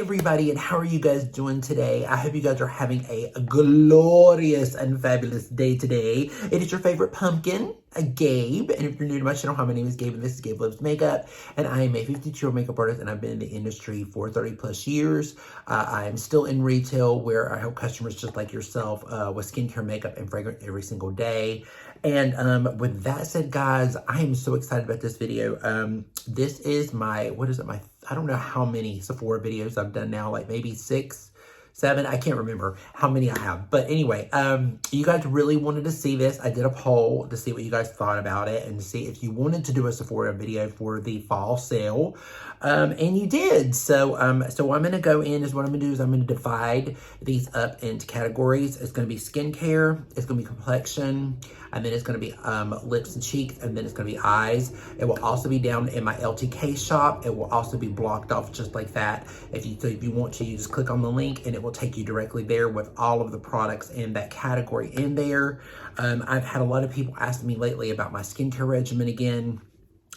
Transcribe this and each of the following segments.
everybody, and how are you guys doing today? I hope you guys are having a glorious and fabulous day today. It is your favorite pumpkin, Gabe, and if you're new to my channel, hi, my name is Gabe, and this is GabeLuvsMakeup, and I am a 52-year-old makeup artist, and I've been in the industry for 30 plus years. I am still in retail, where I help customers just like yourself with skincare, makeup, and fragrance every single day. And with that said, guys, I am so excited about this video. This is my, I don't know how many Sephora videos I've done now, like maybe 6, 7, I can't remember how many I have. But anyway, you guys really wanted to see this. I did a poll to see what you guys thought about it and to see if you wanted to do a Sephora video for the fall sale. And you did. So what I'm going to go in is what I'm going to do is I'm going to divide these up into categories. It's going to be skincare, it's going to be complexion, and then it's going to be lips and cheeks, and then it's going to be eyes. It will also be down in my LTK shop. It will also be blocked off just like that. If you want to, you just click on the link and it will take you directly there with all of the products in that category in there. I've had a lot of people asking me lately about my skincare regimen again.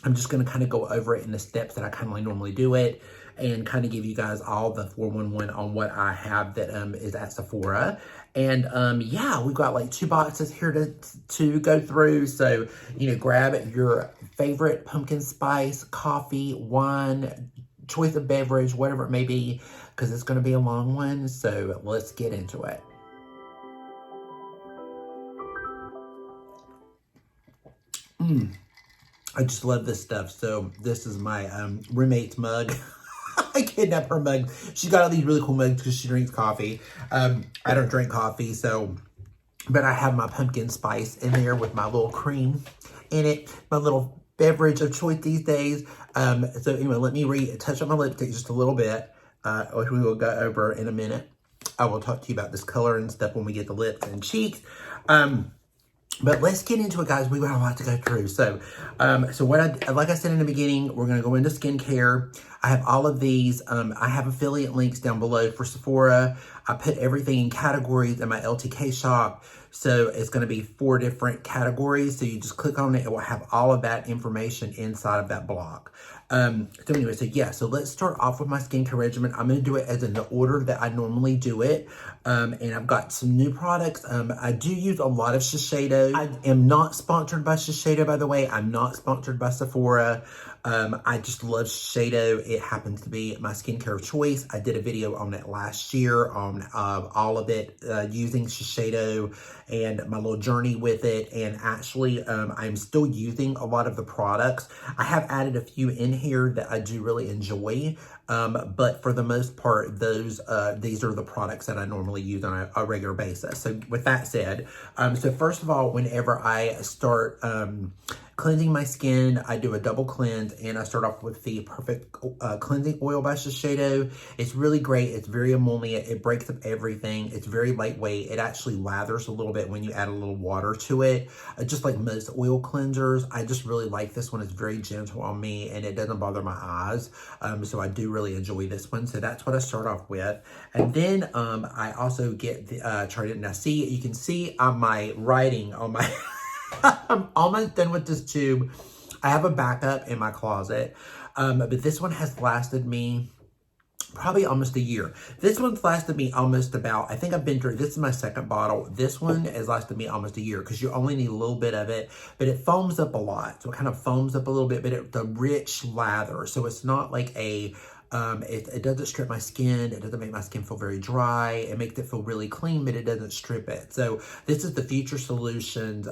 I'm just going to kind of go over it in the steps that I kind of like normally do it, and kind of give you guys all the 411 on what I have that is at Sephora. And yeah, we've got like 2 boxes here to go through. So, you know, grab your favorite pumpkin spice, coffee, wine, choice of beverage, whatever it may be, because it's going to be a long one. So let's get into it. I just love this stuff. So this is my roommate's mug. I kidnapped her mug. She got all these really cool mugs because she drinks coffee. I don't drink coffee, but I have my pumpkin spice in there with my little cream in it, my little beverage of choice these days. So anyway, let me touch up my lipstick just a little bit, which we will go over in a minute. I will talk to you about this color and stuff when we get the lips and cheeks. But let's get into it, guys. We've got a lot to go through. So like I said in the beginning, we're going to go into skincare. I have all of these. I have affiliate links down below for Sephora. I put everything in categories in my LTK shop. So it's going to be 4 different categories. So you just click on it. It will have all of that information inside of that block. So anyway, so let's start off with my skincare regimen. I'm going to do it as in the order that I normally do it. And I've got some new products. I do use a lot of Shiseido. I am not sponsored by Shiseido, by the way. I'm not sponsored by Sephora. I just love Shiseido. It happens to be my skincare of choice. I did a video on it last year on all of it, using Shiseido and my little journey with it. And actually, I'm still using a lot of the products. I have added a few in here that I do really enjoy. But for the most part, these are the products that I normally use on a regular basis. So with that said, so first of all, whenever I start cleansing my skin, I do a double cleanse, and I start off with the Perfect Cleansing Oil by Shiseido. It's really great. It's very emollient. It breaks up everything. It's very lightweight. It actually lathers a little bit when you add a little water to it. Just like most oil cleansers, I just really like this one. It's very gentle on me, and it doesn't bother my eyes. So I do really enjoy this one. So that's what I start off with. And then I also get the Trident. Now see, you can see on my writing on my... I'm almost done with this tube. I have a backup in my closet, but this one has lasted me probably almost a year. This one's lasted me almost about, I think I've been through, this is my 2nd bottle. This one has lasted me almost a year because you only need a little bit of it, but it foams up a lot. So it kind of foams up a little bit, but it's a rich lather. So it's not like a... it doesn't strip my skin. It doesn't make my skin feel very dry. It makes it feel really clean, but it doesn't strip it. So this is the Future Solutions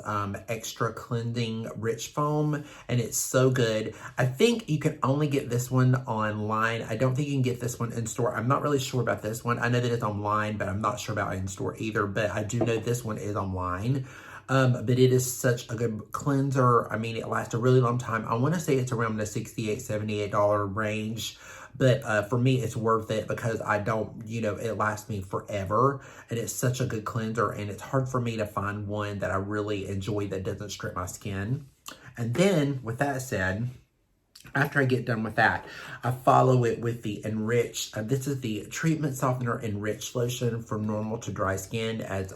Extra Cleansing Rich Foam, and it's so good. I think you can only get this one online. I don't think you can get this one in store. I'm not really sure about this one. I know that it's online, but I'm not sure about it in store either. But I do know this one is online. But it is such a good cleanser. I mean, it lasts a really long time. I want to say it's around the $68, $78 range. But for me, it's worth it because I don't, it lasts me forever. And it's such a good cleanser. And it's hard for me to find one that I really enjoy that doesn't strip my skin. And then, with that said, After I get done with that, I follow it with the Enriched. This is the Treatment Softener Enriched Lotion from normal to dry skin. As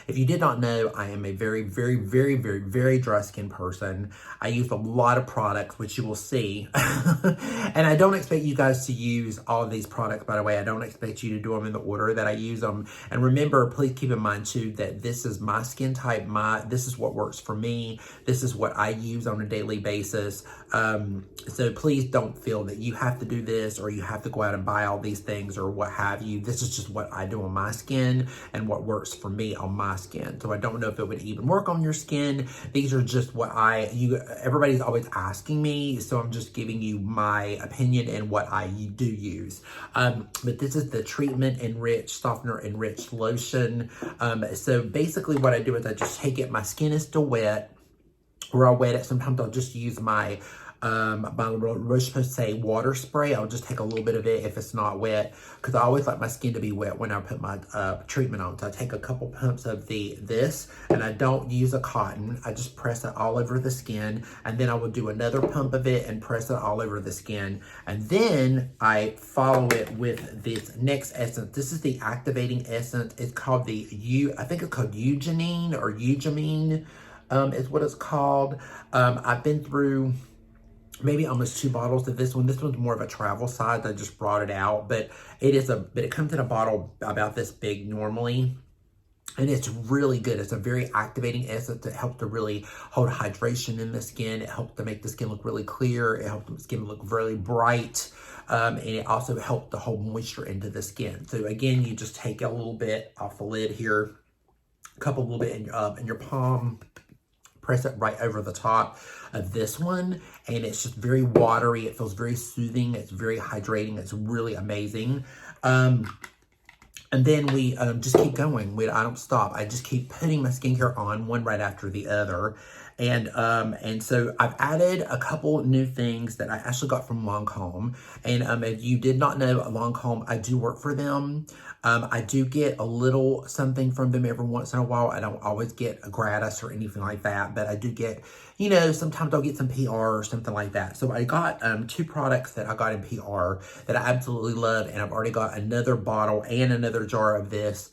if you did not know, I am a very, very, very, very, very dry skin person. I use a lot of products, which you will see. And I don't expect you guys to use all of these products, by the way. I don't expect you to do them in the order that I use them. And remember, please keep in mind too, that this is my skin type. This is what works for me. This is what I use on a daily basis. So please don't feel that you have to do this or you have to go out and buy all these things or what have you. This is just what I do on my skin and what works for me on my skin. So I don't know if it would even work on your skin. These are just what everybody's always asking me. So I'm just giving you my opinion and what I do use. But this is the Treatment Enriched Softener Enriched Lotion. So basically what I do is I just take it, my skin is still wet, or I'll wet it. Sometimes I'll just use my Roche-Posay water spray. I'll just take a little bit of it if it's not wet, because I always like my skin to be wet when I put my treatment on. So I take a couple pumps of this, and I don't use a cotton. I just press it all over the skin, and then I will do another pump of it and press it all over the skin. And then I follow it with this next essence. This is the activating essence. It's called I think it's called Eugenine or Eugemine, is what it's called. I've been through maybe almost 2 bottles of this one. This one's more of a travel size. I just brought it out, but it comes in a bottle about this big normally. And it's really good. It's a very activating essence that helps to really hold hydration in the skin. It helps to make the skin look really clear. It helps the skin look really bright. And it also helps to hold moisture into the skin. So again, you just take a little bit off the lid here, a little bit in your palm, press it right over the top of this one, and it's just very watery. It feels very soothing. It's very hydrating. It's really amazing. And then we just keep going. I don't stop. I just keep putting my skincare on one right after the other. And so I've added a couple new things that I actually got from Lancome. And if you did not know, Lancome, I do work for them. I do get a little something from them every once in a while. I don't always get a gratis or anything like that, but I do get, sometimes I'll get some PR or something like that. So I got 2 products that I got in PR that I absolutely love, and I've already got another bottle and another jar of this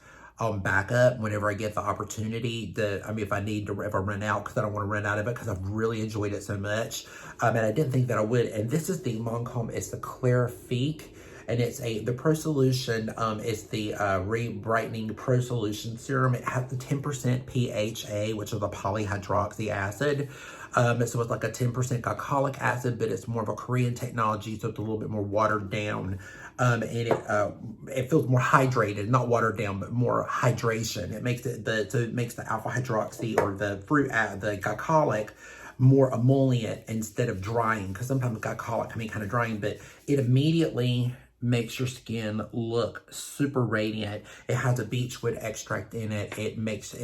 backup whenever I get the opportunity if I need to, if I run out, because I don't want to run out of it because I've really enjoyed it so much. And I didn't think that I would. And this is the Lancome, it's the Clarifique. And it's the Pro Solution, it's the Re-Brightening Pro Solution Serum. It has the 10% PHA, which is a polyhydroxy acid. So it's like a 10% glycolic acid, but it's more of a Korean technology, so it's a little bit more watered down. And it feels more hydrated, not watered down, but more hydration. It makes it makes the alpha hydroxy or the glycolic more emollient instead of drying, because sometimes glycolic can be kind of drying, but it immediately makes your skin look super radiant. It has a beechwood extract in it. It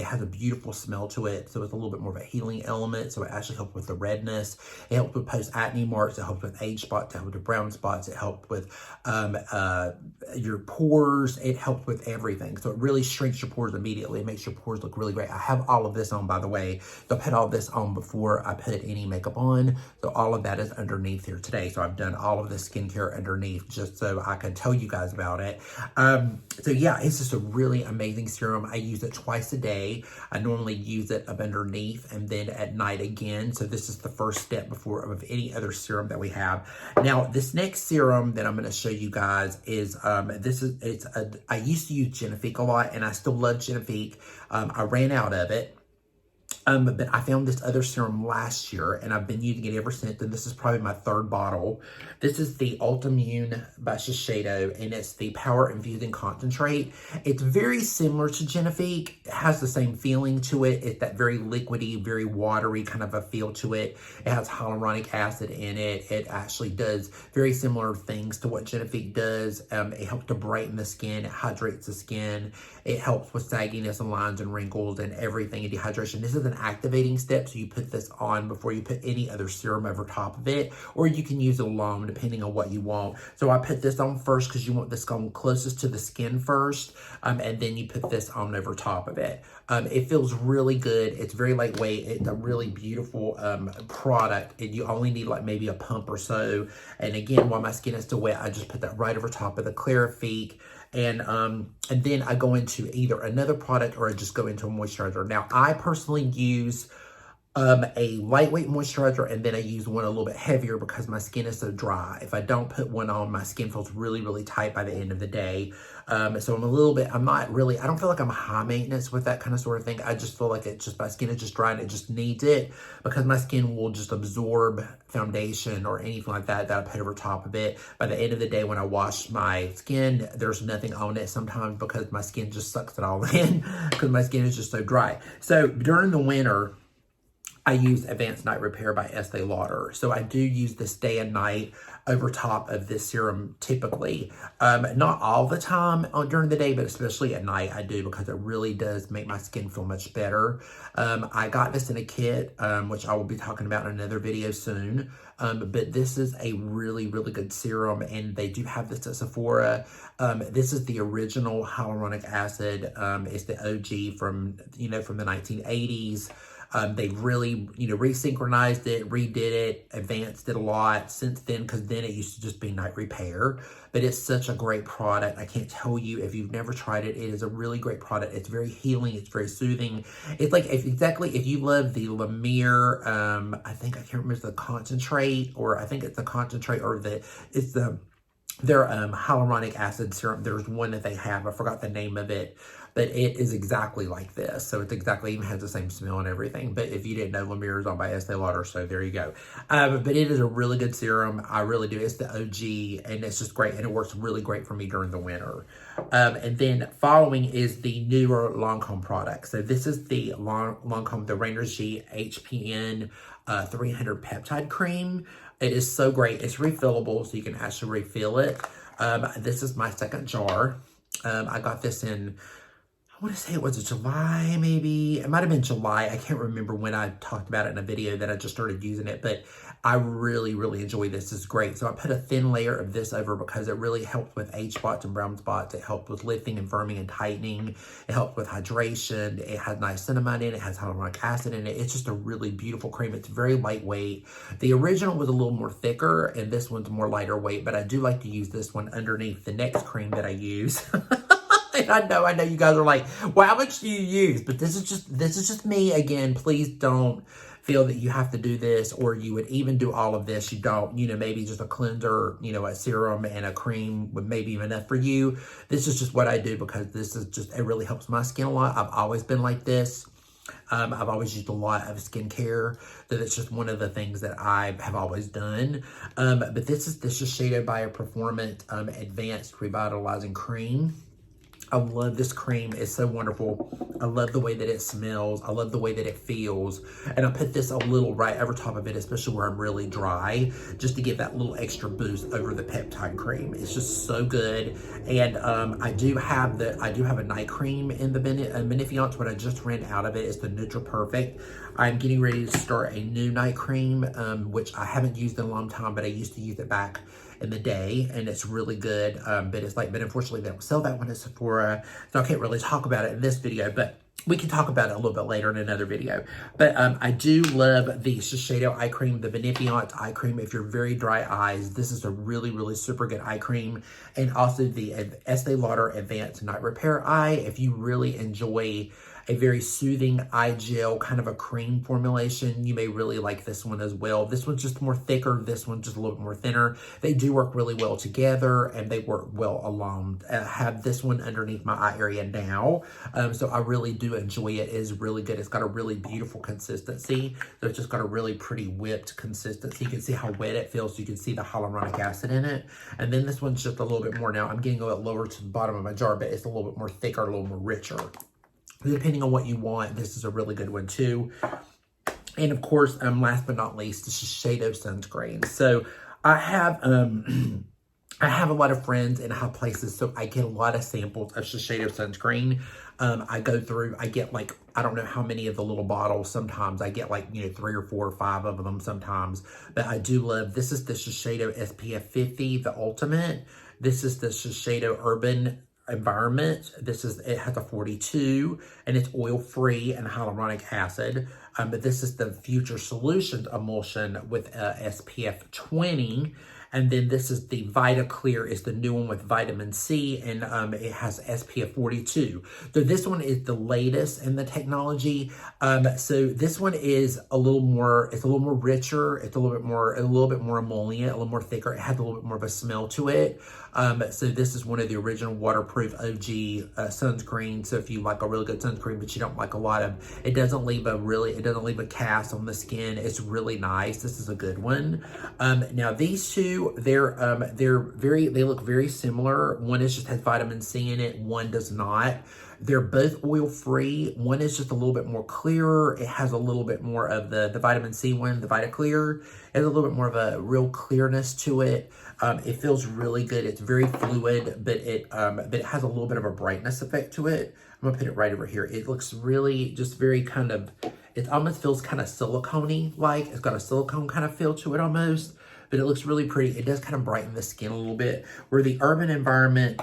has a beautiful smell to it. So it's a little bit more of a healing element. So it actually helps with the redness. It helps with post-acne marks. It helps with age spots. It helps with brown spots. It helps with your pores. It helps with everything. So it really shrinks your pores immediately. It makes your pores look really great. I have all of this on, by the way. So I put all this on before I put any makeup on. So all of that is underneath here today. So I've done all of the skincare underneath just so I can tell you guys about it. So yeah, it's just a really amazing serum. I use it twice a day. I normally use it up underneath and then at night again. So this is the first step of any other serum that we have. Now, this next serum that I'm going to show you guys is, I used to use Kenniff a lot, and I still love Kenniff. I ran out of it. But I found this other serum last year, and I've been using it ever since, and this is probably my 3rd bottle. This is the Ultimune by Shiseido, and it's the Power Infusing Concentrate. It's very similar to Kenniff. It has the same feeling to it. It's that very liquidy, very watery kind of a feel to it. It has hyaluronic acid in it. It actually does very similar things to what Kenniff does. It helps to brighten the skin. It hydrates the skin. It helps with sagginess and lines and wrinkles and everything and dehydration. This is an activating step, so you put this on before you put any other serum over top of it, or you can use it alone depending on what you want. So I put this on first because you want this going closest to the skin first, and then you put this on over top of it. It feels really good. It's very lightweight. It's a really beautiful product, and you only need like maybe a pump or so. And again, while my skin is still wet, I just put that right over top of the Clarifique. And then I go into either another product or I just go into a moisturizer. Now, I personally use a lightweight moisturizer, and then I use one a little bit heavier because my skin is so dry. If I don't put one on, my skin feels really, really tight by the end of the day. So I don't feel like I'm high maintenance with that kind of sort of thing. I just feel like my skin is just dry and it just needs it, because my skin will just absorb foundation or anything like that I put over top of it. By the end of the day, when I wash my skin, there's nothing on it sometimes because my skin just sucks it all in because my skin is just so dry. So during the winter, I use Advanced Night Repair by Estee Lauder. So I do use this day and night over top of this serum typically. Not all the time during the day, but especially at night I do, because it really does make my skin feel much better. I got this in a kit, which I will be talking about in another video soon. But this is a really, really good serum, and they do have this at Sephora. This is the original hyaluronic acid. It's the OG from the 1980s. They've really, resynchronized it, redid it, advanced it a lot since then, because then it used to just be Night Repair. But it's such a great product. I can't tell you, if you've never tried it, it is a really great product. It's very healing. It's very soothing. It's like, if you love the La Mer, I can't remember the concentrate, or I think it's the concentrate, or their hyaluronic acid serum. There's one that they have. I forgot the name of it. But it is exactly like this. So it's exactly, even has the same smell and everything. But if you didn't know, La Mer is on by Estee Lauder, so there you go. But it is a really good serum. I really do. It's the OG, and it's just great, and it works really great for me during the winter. And then following is the newer Lancome product. So this is the Lancome, the Rainergie HPN 300 Peptide Cream. It is so great. It's refillable, so you can actually refill it. This is my second jar. I got this in, I want to say it was July, maybe. It might have been July. I can't remember when I talked about it in a video that I just started using it, but I really, really enjoy this. It's great. So I put a thin layer of this over because it really helps with age spots and brown spots. It helps with lifting and firming and tightening. It helps with hydration. It has niacinamide in it. It has hyaluronic acid in it. It's just a really beautiful cream. It's very lightweight. The original was a little more thicker, and this one's more lighter weight, but I do like to use this one underneath the next cream that I use. I know you guys are like, well, how much do you use? But this is just me. Again, please don't feel that you have to do this, or you would even do all of this. You don't, maybe just a cleanser, a serum and a cream would maybe be enough for you. This is just what I do, because it really helps my skin a lot. I've always been like this. I've always used a lot of skincare. That it's just one of the things that I have always done. But this is Shiseido Bioperformance Advanced Revitalizing Cream. I love this cream. It's so wonderful. I love the way that it smells. I love the way that it feels. And I put this a little right over top of it, especially where I'm really dry, just to give that little extra boost over the peptide cream. It's just so good. And I do have a night cream in the Benefiance, but I just ran out of it. It's the Nutra Perfect. I'm getting ready to start a new night cream, which I haven't used in a long time, but I used to use it back in the day, and it's really good. But unfortunately they don't sell that one at Sephora, so I can't really talk about it in this video, but we can talk about it a little bit later in another video. But I do love the Shiseido eye cream, the Benefiance eye cream. If you're very dry eyes, this is a really, really super good eye cream. And also the Estee Lauder Advanced Night Repair Eye. If you really enjoy a very soothing eye gel, kind of a cream formulation, you may really like this one as well. This one's just more thicker. This one's just a little bit more thinner. They do work really well together, and they work well alone. I have this one underneath my eye area now, so I really do enjoy it. It is really good. It's got a really beautiful consistency. So it's just got a really pretty whipped consistency. You can see how wet it feels, so you can see the hyaluronic acid in it. And then this one's just a little bit more now. I'm getting a little lower to the bottom of my jar, but it's a little bit more thicker, a little more richer. Depending on what you want, this is a really good one too. And of course, last but not least, the Shiseido sunscreen. So I have I have a lot of friends in high places, so I get a lot of samples of Shiseido sunscreen. I go through, I get like, I don't know how many of the little bottles. Sometimes I get like, you know, 3 or 4 or 5 of them sometimes. But I do love, this is the Shiseido SPF 50, the Ultimate. This is the Shiseido Urban Environment. It has a 42 and it's oil-free and hyaluronic acid. But this is the Future Solutions emulsion with SPF 20. And then this is the Vita Clear, is the new one with vitamin C, and it has SPF 42. So this one is the latest in the technology. So this one is a little more, it's a little more richer. It's a little bit more emollient, a little more thicker. It has a little bit more of a smell to it. So this is one of the original waterproof OG sunscreen. So if you like a really good sunscreen, but you don't like a lot of, it doesn't leave a cast on the skin. It's really nice. This is a good one. Now these two, they look very similar. One just has vitamin C in it. One does not. They're both oil-free. One is just a little bit more clearer. It has a little bit more of the vitamin C one, the Vita Clear. It has a little bit more of a real clearness to it. It feels really good. It's very fluid, but it has a little bit of a brightness effect to it. I'm gonna put it right over here. It looks really just very kind of, it almost feels kind of silicone-y like. It's got a silicone kind of feel to it almost, but it looks really pretty. It does kind of brighten the skin a little bit. Where the Urban Environment,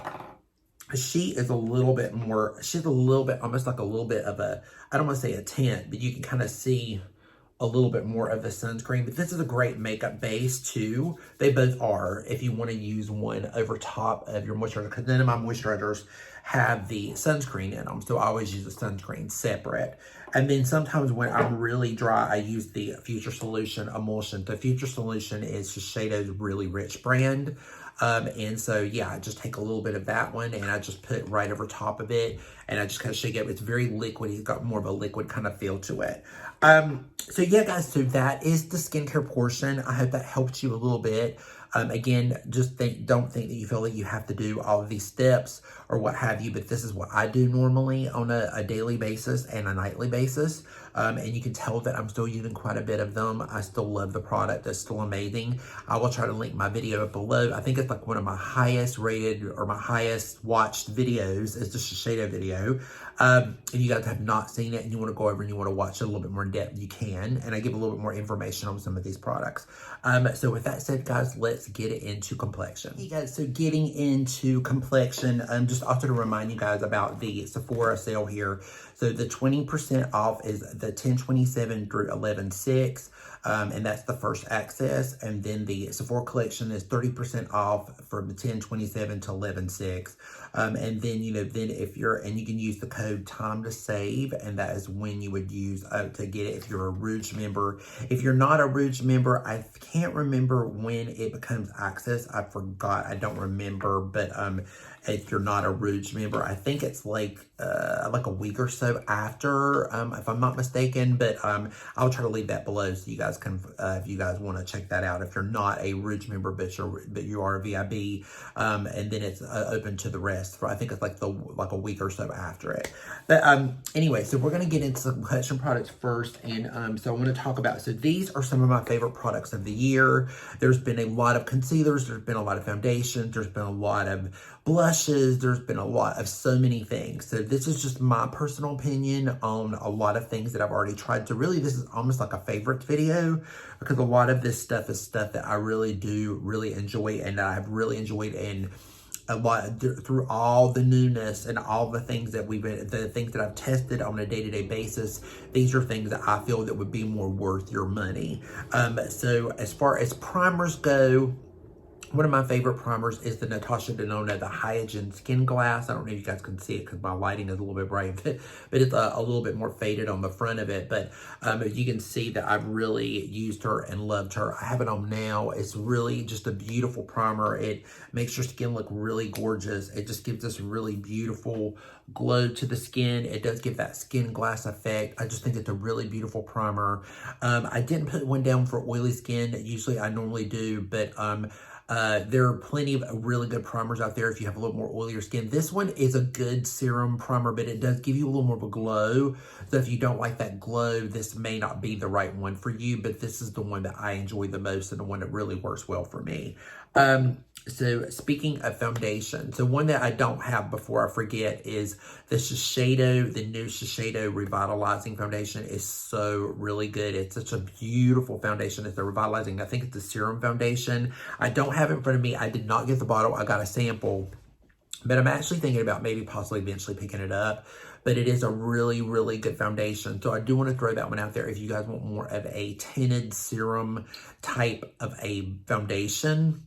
she is a little bit more, she's a little bit, almost like a little bit of a, I don't want to say a tint, but you can kind of see a little bit more of the sunscreen. But this is a great makeup base too. They both are, if you want to use one over top of your moisturizer, because none of my moisturizers have the sunscreen in them. So I always use the sunscreen separate. And then sometimes when I'm really dry, I use the Future Solution emulsion. The Future Solution is Shiseido's really rich brand. And so, yeah, I just take a little bit of that one and I just put right over top of it and I just kind of shake it. It's very liquid. It's got more of a liquid kind of feel to it. So yeah, guys, so that is the skincare portion. I hope that helped you a little bit. Again, just don't think that you feel like you have to do all of these steps or what have you, but this is what I do normally on a daily basis and a nightly basis. And you can tell that I'm still using quite a bit of them. I still love the product. It's still amazing. I will try to link my video up below. I think it's like one of my highest rated or my highest watched videos is the Shiseido video. If you guys have not seen it and you want to go over and you want to watch it a little bit more in depth, you can. And I give a little bit more information on some of these products. So with that said, guys, let's get it into complexion. Hey guys, so getting into complexion, just also to remind you guys about the Sephora sale here. So the 20% off is the 10/27 through 11/6. And that's the first access. And then the Sephora collection is 30% off from the 10/27 to 11/6. And then, you know, then if you're, and you can use the code time to save, and that is when you would use to get it if you're a Rouge member. If you're not a Rouge member, I can't remember when it becomes access. I forgot. I don't remember, but if you're not a Rouge member, I think it's like a week or so after, if I'm not mistaken, but I'll try to leave that below so you guys can, if you guys want to check that out. If you're not a Rouge member, but you are a VIB, and then it's open to the rest. For, I think it's like a week or so after it. But anyway, so we're gonna get into some collection products first, and so I want to talk about. So these are some of my favorite products of the year. There's been a lot of concealers. There's been a lot of foundations. There's been a lot of blushes. There's been a lot of so many things. So this is just my personal opinion on a lot of things that I've already tried. So really, this is almost like a favorites video because a lot of this stuff is stuff that I really do enjoy, and that I've really enjoyed, and a lot through all the newness and all the things that the things that I've tested on a day-to-day basis. These are things that I feel that would be more worth your money. So as far as primers go, one of my favorite primers is the Natasha Denona, the Hyagen Skin Glass. I don't know if you guys can see it because my lighting is a little bit bright, but it's a little bit more faded on the front of it. But you can see that I've really used her and loved her. I have it on now. It's really just a beautiful primer. It makes your skin look really gorgeous. It just gives this really beautiful glow to the skin. It does give that skin glass effect. I just think it's a really beautiful primer. I didn't put one down for oily skin. Usually I normally do, but there are plenty of really good primers out there if you have a little more oilier skin. This one is a good serum primer, but it does give you a little more of a glow. So if you don't like that glow, this may not be the right one for you, but this is the one that I enjoy the most and the one that really works well for me. So speaking of foundation, so one that I don't have before I forget is the Shiseido, the new Shiseido Revitalizing Foundation is so really good. It's such a beautiful foundation. It's a revitalizing, I think it's a serum foundation. I don't have it in front of me. I did not get the bottle. I got a sample, but I'm actually thinking about maybe possibly eventually picking it up. But it is a really, really good foundation. So I do want to throw that one out there if you guys want more of a tinted serum type of a foundation.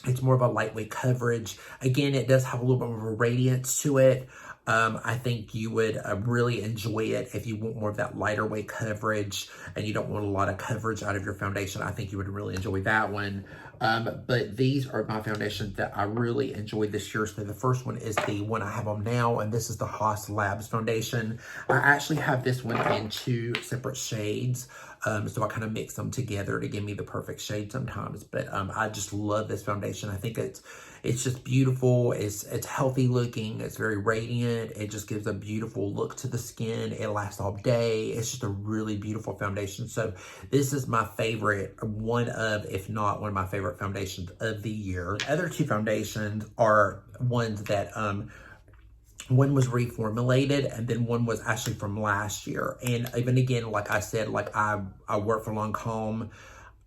It's more of a lightweight coverage. Again, it does have a little bit more of a radiance to it. I think you would really enjoy it if you want more of that lighter weight coverage and you don't want a lot of coverage out of your foundation. I think you would really enjoy that one. But these are my foundations that I really enjoyed this year. So the first one is the one I have on now, and this is the Haus Labs foundation. I actually have this one in 2 separate shades. So I kind of mix them together to give me the perfect shade sometimes. But I just love this foundation. I think it's just beautiful. It's healthy looking. It's very radiant. It just gives a beautiful look to the skin. It lasts all day. It's just a really beautiful foundation. So this is my favorite, one of, if not one of my favorite foundations of the year. The other 2 foundations are ones that one was reformulated and then one was actually from last year. And even again, like I said, like I work for Lancome.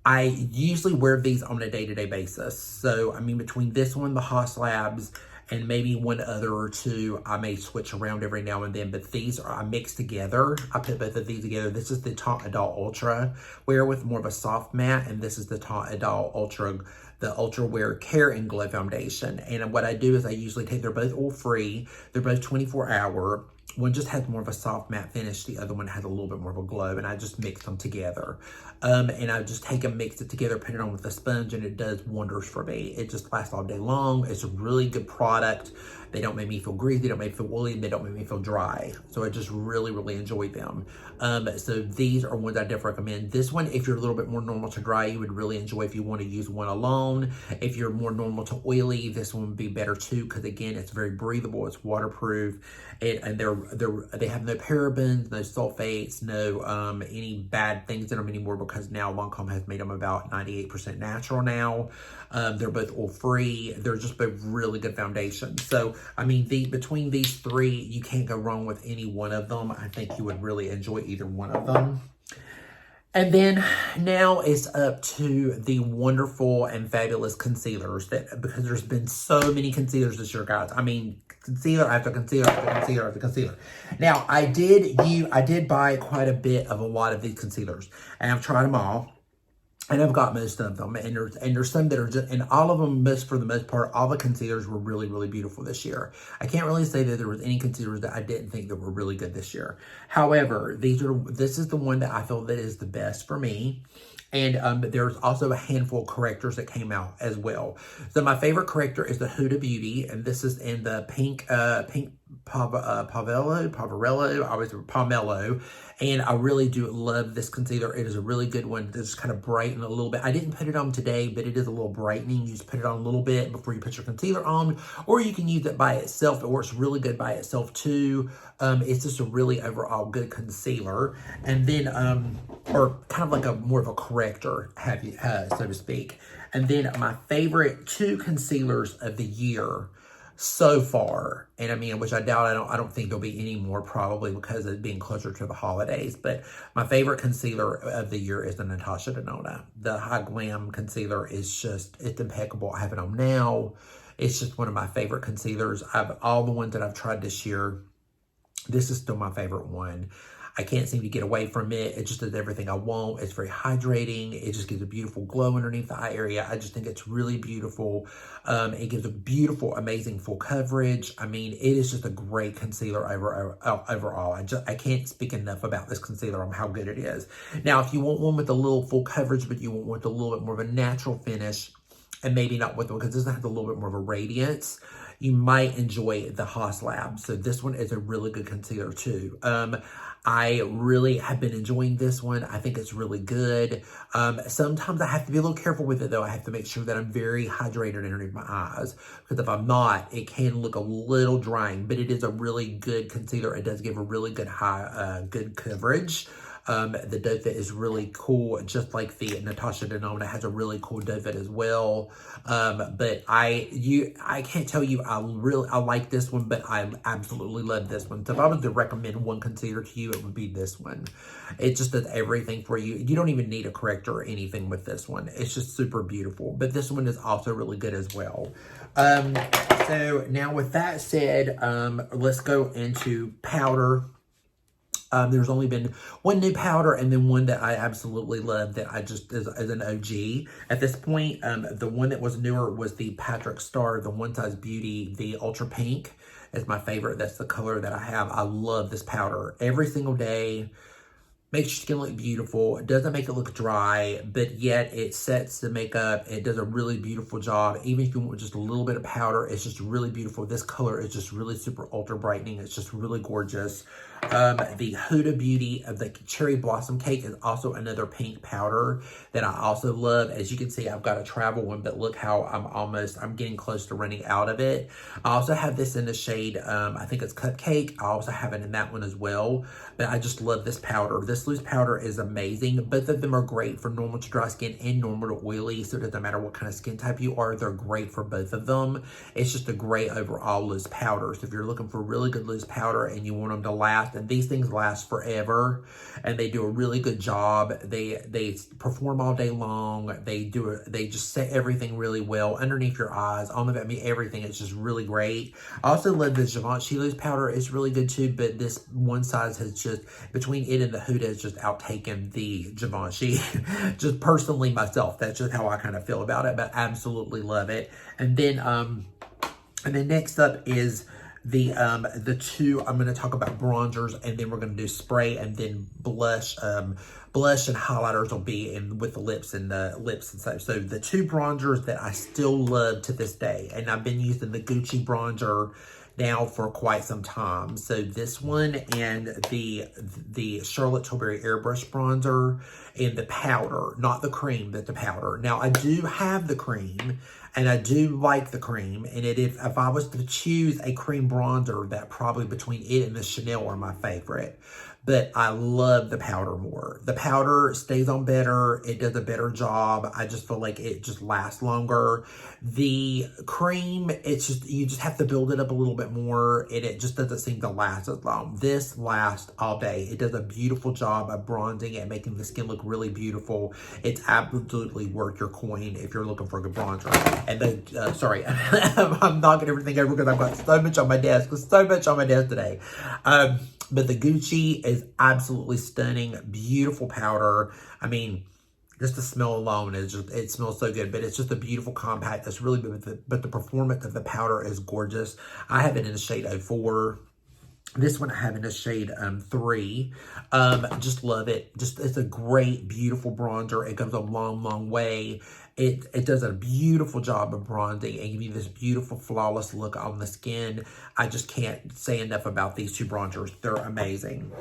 I usually wear these on a day-to-day basis. So, I mean, between this one, the Haus Labs, and maybe one other or 2, I may switch around every now and then, but these are, I mix together. I put both of these together. This is the Teint Idole Ultra Wear with more of a soft matte, and this is the Teint Idole Ultra, the Ultra Wear Care and Glow Foundation. And what I do is I usually take, they're both oil-free. They're both 24-hour. One just has more of a soft matte finish. The other one has a little bit more of a glow, and I just mix them together. And I just take them, mix it together, put it on with a sponge, and it does wonders for me. It just lasts all day long. It's a really good product. They don't make me feel greasy, they don't make me feel oily, and they don't make me feel dry. So I just really, really enjoy them. So these are ones I definitely recommend. This one, if you're a little bit more normal to dry, you would really enjoy if you want to use one alone. If you're more normal to oily, this one would be better too, because again, it's very breathable, it's waterproof, and they have no parabens, no sulfates, no any bad things in them anymore, because now Lancome has made them about 98% natural now. They're both oil-free. They're just both really good foundations. So, I mean, between these 3, you can't go wrong with any one of them. I think you would really enjoy either one of them. And then now it's up to the wonderful and fabulous concealers, because there's been so many concealers this year, guys. I mean, concealer after concealer after concealer after concealer. Now, I did buy quite a bit of a lot of these concealers, and I've tried them all. And I've got most of them, and there's some that are just, and all of them, for the most part, all the concealers were really, really beautiful this year. I can't really say that there was any concealers that I didn't think that were really good this year. However, this is the one that I feel that is the best for me. And there's also a handful of correctors that came out as well. So my favorite corrector is the Huda Beauty, and this is in the pink Pomelo, and I really do love this concealer. It is a really good one. It's kind of brighten a little bit. I didn't put it on today, but it is a little brightening. You just put it on a little bit before you put your concealer on, or you can use it by itself. It works really good by itself too. It's just a really overall good concealer, and then or kind of like a more of a corrector, so to speak. And then my favorite 2 concealers of the year so far, and I mean, which I doubt, I don't think there'll be any more, probably because of being closer to the holidays, but my favorite concealer of the year is the Natasha Denona. The High Glam concealer is just, it's impeccable. I have it on now. It's just one of my favorite concealers. All the ones that I've tried this year, this is still my favorite one. I can't seem to get away from it. It just does everything I want. It's very hydrating. It just gives a beautiful glow underneath the eye area. I just think it's really beautiful. It gives a beautiful, amazing full coverage. I mean, it is just a great concealer overall. I can't speak enough about this concealer on how good it is. Now, if you want one with a little full coverage, but you want one with a little bit more of a natural finish, and maybe not with one, because this has a little bit more of a radiance, you might enjoy the Haus Labs. So this one is a really good concealer too. I really have been enjoying this one. I think it's really good. Sometimes I have to be a little careful with it though. I have to make sure that I'm very hydrated underneath my eyes, because if I'm not, it can look a little drying, but it is a really good concealer. It does give a really good good coverage. The doe foot is really cool, just like the Natasha Denona has a really cool doe foot as well. But I can't tell you, I like this one, but I absolutely love this one. So if I was to recommend one concealer to you, it would be this one. It just does everything for you. You don't even need a corrector or anything with this one. It's just super beautiful. But this one is also really good as well. So now with that said, let's go into powder. There's only been one new powder and then one that I absolutely love that I just, as an OG at this point. The one that was newer was the Patrick Star, the One Size Beauty, the Ultra Pink is my favorite. That's the color that I have. I love this powder every single day. Makes your skin look beautiful. It doesn't make it look dry, but yet it sets the makeup. It does a really beautiful job. Even if you want just a little bit of powder, it's just really beautiful. This color is just really super ultra brightening. It's just really gorgeous. The Huda Beauty of the Cherry Blossom Cake is also another pink powder that I also love. As you can see, I've got a travel one, but look how I'm getting close to running out of it. I also have this in the shade, I think it's Cupcake. I also have it in that one as well, but I just love this powder. This loose powder is amazing. Both of them are great for normal to dry skin and normal to oily, so it doesn't matter what kind of skin type you are, they're great for both of them. It's just a great overall loose powder. So if you're looking for really good loose powder and you want them to last, and these things last forever, and they do a really good job. They perform all day long. They just set everything really well underneath your eyes, on the, I mean, everything. It's just really great. I also love the Givenchy loose powder. It's really good too, but this One Size has just, between it and the Huda, has just outtaken the Givenchy. Just personally myself, that's just how I kind of feel about it, but absolutely love it. And then next up is the two, I'm going to talk about bronzers, and then we're going to do spray, and then blush. Blush and highlighters will be in with the lips and such. So the two bronzers that I still love to this day, and I've been using the Gucci bronzer now for quite some time. So this one and the Charlotte Tilbury Airbrush bronzer and the powder, not the cream, but the powder. Now I do have the cream, and I do like the cream. And if I was to choose a cream bronzer, that probably between it and the Chanel are my favorite. But I love the powder more. The powder stays on better. It does a better job. I just feel like it just lasts longer. The cream, it's just, you just have to build it up a little bit more, and it just doesn't seem to last as long. This lasts all day. It does a beautiful job of bronzing and making the skin look really beautiful. It's absolutely worth your coin if you're looking for a good bronzer. And then, sorry, I'm knocking everything over because I've got so much on my desk. So much on my desk today. But the Gucci is absolutely stunning, beautiful powder. I mean, just the smell alone is just, it smells so good, but it's just a beautiful compact that's really good, but the performance of the powder is gorgeous. I have it in the shade 04. This one I have in the shade 3. Just love it. Just, it's a great, beautiful bronzer. It goes a long, long way. It does a beautiful job of bronzing and give you this beautiful, flawless look on the skin. I just can't say enough about these two bronzers. They're amazing.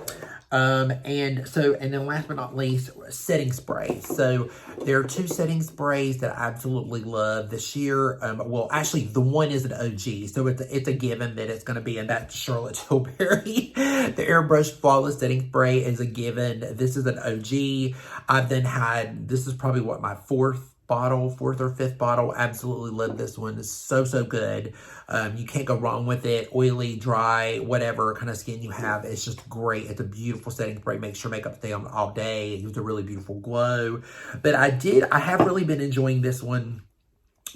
And then last but not least, setting sprays. So there are two setting sprays that I absolutely love this year. Well, actually, the one is an OG, so it's a given that it's going to be in that Charlotte Tilbury. The Airbrush Flawless Setting Spray is a given. This is an OG. I've then had, this is probably what, my fourth or fifth bottle. Absolutely love this one. It's so good. You can't go wrong with it. Oily, dry, whatever kind of skin you have, it's just great. It's a beautiful setting spray. Makes your makeup stay on all day. It gives a really beautiful glow. But I have really been enjoying this one,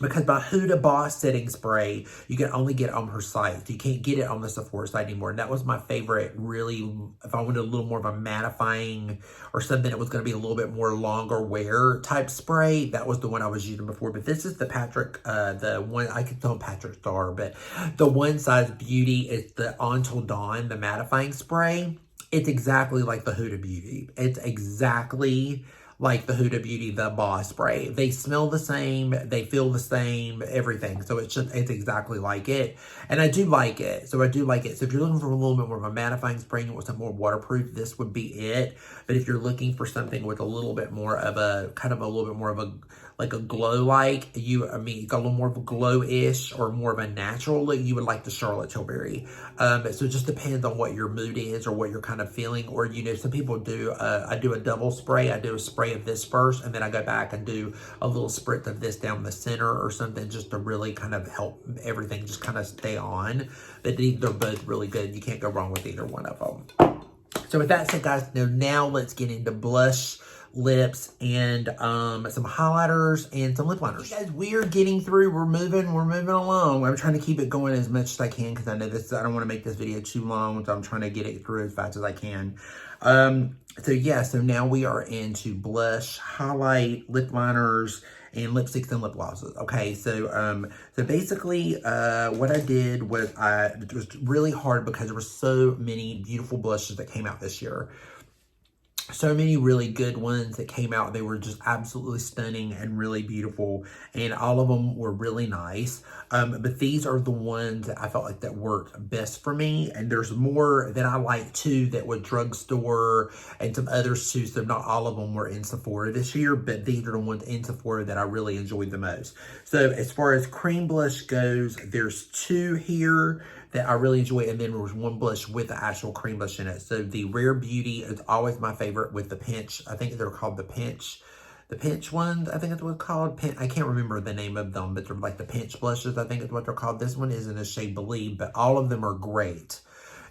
because by Huda Boss setting spray, you can only get it on her site. You can't get it on the Sephora site anymore. And that was my favorite, really, if I wanted a little more of a mattifying or something that was going to be a little bit more longer wear type spray, that was the one I was using before. But this is the Patrick, the one, I could tell Patrick Star, but the One Size Beauty is the Until Dawn, the mattifying spray. It's exactly like the Huda Beauty. It's exactly like the Huda Beauty, the Boss spray. They smell the same, they feel the same, everything. So it's exactly like it. And I do like it. So I do like it. So if you're looking for a little bit more of a mattifying spray and you want something more waterproof, this would be it. But if you're looking for something with a little bit more of a, kind of a little bit more of a, like a glow-like, I mean, got a little more of a glow-ish or more of a natural look, you would like the Charlotte Tilbury. So it just depends on what your mood is or what you're kind of feeling. Or, you know, some people do, I do a double spray. I do a spray of this first, and then I go back and do a little spritz of this down the center or something, just to really kind of help everything just kind of stay on. But they're both really good. You can't go wrong with either one of them. So with that said, guys, now let's get into blush, lips, and some highlighters and some lip liners. Guys, we are getting through. We're moving along. I'm trying to keep it going as much as I can because I know I don't want to make this video too long, so I'm trying to get it through as fast as I can. So now we are into blush, highlight, lip liners, and lipsticks and lip glosses. Okay, so basically what I did was it was really hard because there were so many beautiful blushes that came out this year. So many really good ones that came out. They were just absolutely stunning and really beautiful, and all of them were really nice. But these are the ones that I felt like that worked best for me, and there's more that I like too that were drugstore and some others too. So not all of them were in Sephora this year, but these are the ones in Sephora that I really enjoyed the most. So as far as cream blush goes, there's two here that I really enjoy, and then there was one blush with the actual cream blush in it. So the Rare Beauty is always my favorite with the pinch. I think they're called the pinch ones. I think that's what it's called. I can't remember the name of them, but they're like the pinch blushes. I think is what they're called. This one is in a shade Believe, but all of them are great.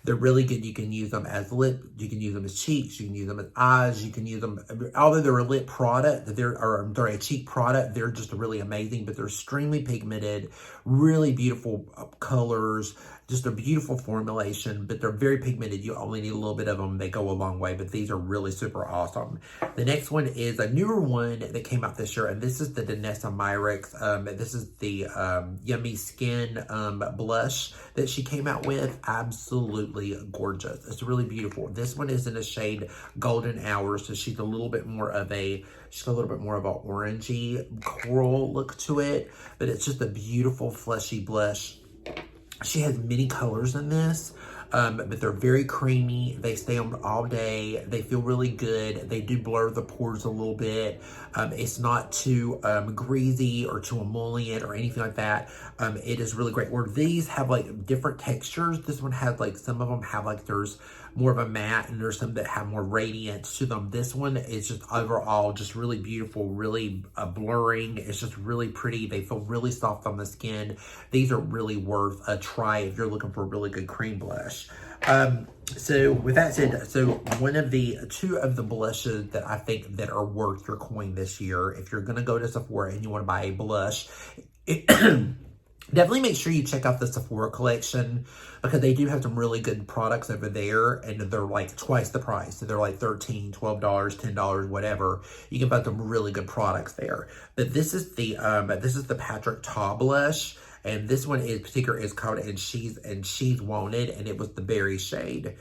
They're really good. You can use them as lip, you can use them as cheeks, you can use them as eyes, you can use them, although they're a lip product, they're a cheek product, they're just really amazing, but they're extremely pigmented, really beautiful colors, just a beautiful formulation, but they're very pigmented. You only need a little bit of them. They go a long way, but these are really super awesome. The next one is a newer one that came out this year, and this is the Danessa Myricks. This is the Yummy Skin blush that she came out with. Absolutely gorgeous. It's really beautiful. This one is in a shade Golden Hour, so she's a little bit more of a orangey coral look to it, but it's just a beautiful fleshy blush. She has many colors in this, but they're very creamy. They stay on all day. They feel really good. They do blur the pores a little bit. It's not too greasy or too emollient or anything like that. It is really great. Where these have like different textures. This one has like, some of them have like, there's more of a matte, and there's some that have more radiance to them. This one is just overall just really beautiful, really blurring. It's just really pretty. They feel really soft on the skin. These are really worth a try if you're looking for a really good cream blush. So with that said, so two of the blushes that I think that are worth your coin this year, if you're gonna go to Sephora and you want to buy a blush, definitely make sure you check out the Sephora collection, because they do have some really good products over there, and they're like twice the price. So they're like $13, $12, $10, whatever. You can buy some really good products there. But this is the Patrick Ta blush, and this one in particular is called And She's Wanted, and it was the berry shade.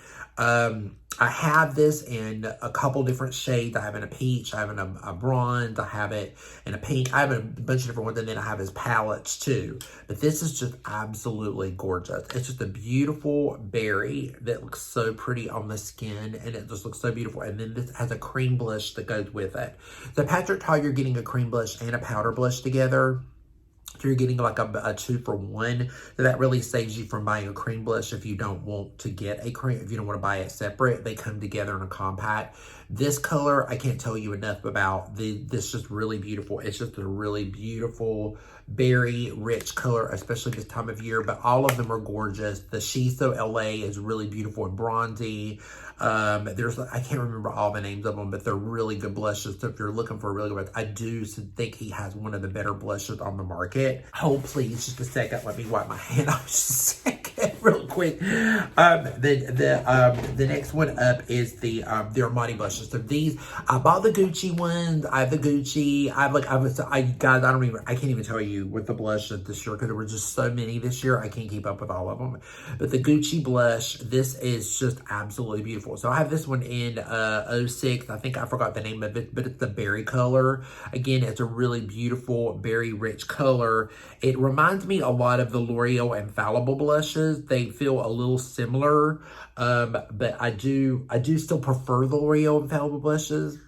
I have this in a couple different shades. I have in a peach, I have in a bronze, I have it in a pink. I have a bunch of different ones, and then I have his palettes too. But this is just absolutely gorgeous. It's just a beautiful berry that looks so pretty on the skin, and it just looks so beautiful. And then this has a cream blush that goes with it. So Patrick Ta, you're getting a cream blush and a powder blush together. So you're getting like a 2-for-1. So that really saves you from buying a cream blush if you don't want to get a cream, if you don't want to buy it separate. They come together in a compact. This color, I can't tell you enough about. This just really beautiful. It's just a really beautiful, berry rich color, especially this time of year, but all of them are gorgeous. The Shiso LA is really beautiful and bronzy. I can't remember all the names of them, but they're really good blushes. So if you're looking for a really good one, I do think he has one of the better blushes on the market. Oh, please, just a second. Let me wipe my hand off just a second real quick. The next one up is the Armani blushes. So these, I bought the Gucci ones. I have the Gucci. Guys, I can't even tell you what the blushes this year, because there were just so many this year. I can't keep up with all of them. But the Gucci blush, this is just absolutely beautiful. So I have this one in 06. I think I forgot the name of it, but it's the berry color. Again, it's a really beautiful, berry rich color. It reminds me a lot of the L'Oreal Infallible blushes. They feel a little similar, but I do still prefer the L'Oreal Infallible blushes.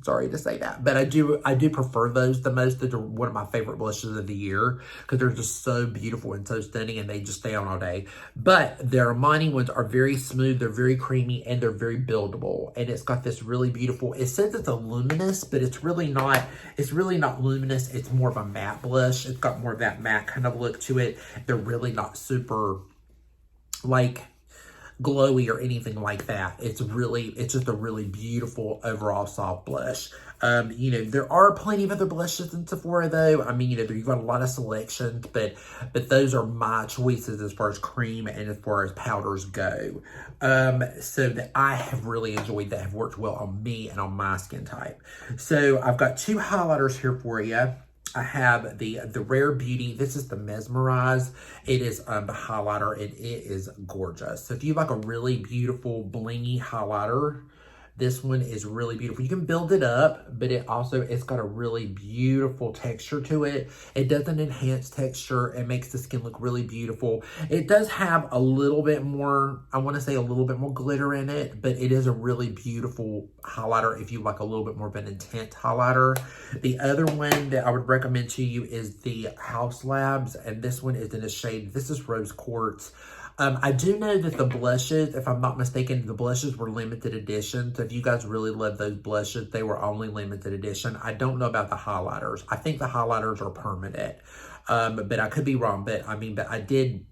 Sorry to say that, but I do prefer those the most. They're one of my favorite blushes of the year because they're just so beautiful and so stunning, and they just stay on all day. But the Armani ones are very smooth, they're very creamy, and they're very buildable. And it's got this really beautiful, it says it's a luminous, but it's really not luminous. It's more of a matte blush. It's got more of that matte kind of look to it. They're really not super like glowy or anything like that. It's just a really beautiful overall soft blush. You know, there are plenty of other blushes in Sephora though. I mean, you know, you've got a lot of selections, but those are my choices as far as cream and as far as powders go. So that I have really enjoyed, that have worked well on me and on my skin type. So I've got 2 highlighters here for you. I have the Rare Beauty. This is the Mesmerize. It is the highlighter, and it is gorgeous. So if you like a really beautiful blingy highlighter, this one is really beautiful. You can build it up, but it's got a really beautiful texture to it. It does an enhanced texture. It makes the skin look really beautiful. It does have a little bit more, I want to say a little bit more glitter in it, but it is a really beautiful highlighter if you like a little bit more of an intense highlighter. The other one that I would recommend to you is the House Labs, and this one is in a shade, this is Rose Quartz. I do know that the blushes, if I'm not mistaken, the blushes were limited edition. So if you guys really love those blushes, they were only limited edition. I don't know about the highlighters. I think the highlighters are permanent, but I could be wrong. But I mean, I did